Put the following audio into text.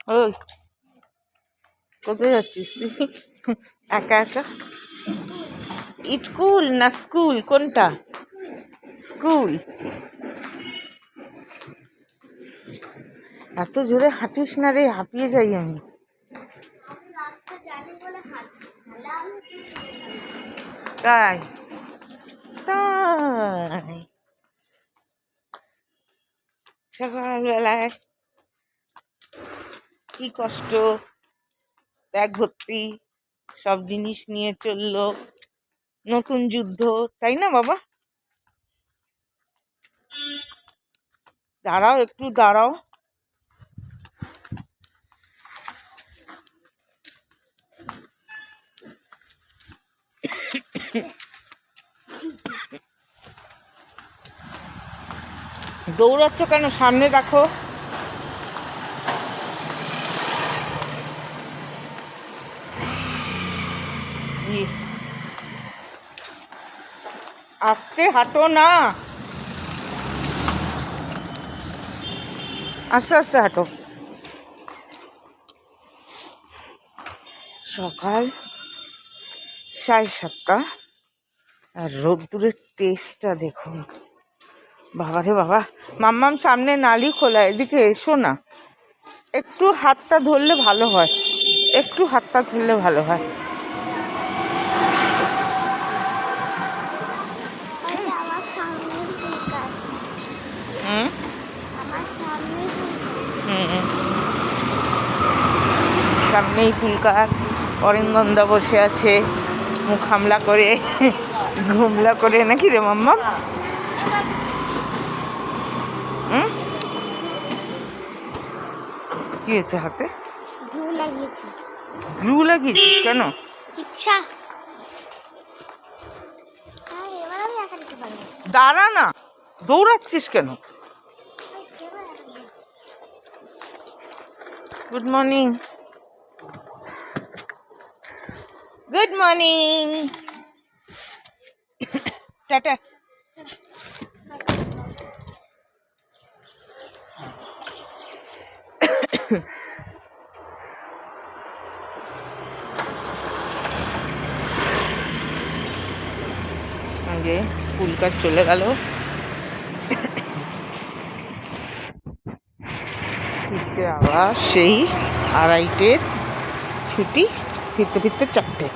ওই কোথায় যাচ্ছিস তুই একা একা? স্কুল না স্কুল কোনটা? স্কুল। এত জোরে হাঁটিস না রে, হাঁপিয়ে যাই আমি। তাই তাই সকালবেলায় কি কষ্ট, ব্যাগ ভর্তি সব জিনিস নিয়ে চললো, নতুন যুদ্ধ, তাই না বাবা? দাঁড়াও একটু দাঁড়াও। দৌড়াচ্ছ কেন? সামনে দেখো। আস্তে হাঁটো না, আস্তে আস্তে হাঁটো। সকাল 7:30 আর রোদ্দুরের তেজটা দেখুন। বাবারে বাবা, মাম্মাম সামনে নালি খোলা, এদিকে এসো না। একটু হাতটা ধরলে ভালো হয়, একটু হাতটা ধরলে ভালো হয়। সামনেই ফুলকার, অরিন্দমদা বসে আছে মুখ হামলা করে, ঘুমলা করে, নাকি রে মাম্মা? কি হয়েছে হাতে? গ্লু লাগিয়েছিস কেন? দাঁড়া না, দৌড়াচ্ছিস কেন? Good morning, good morning, tata. আগে ফুলকার চলে গেল, ফিরতে আবার সেই 2:30 ছুটি, ফিরতে ফিরতে 4টে।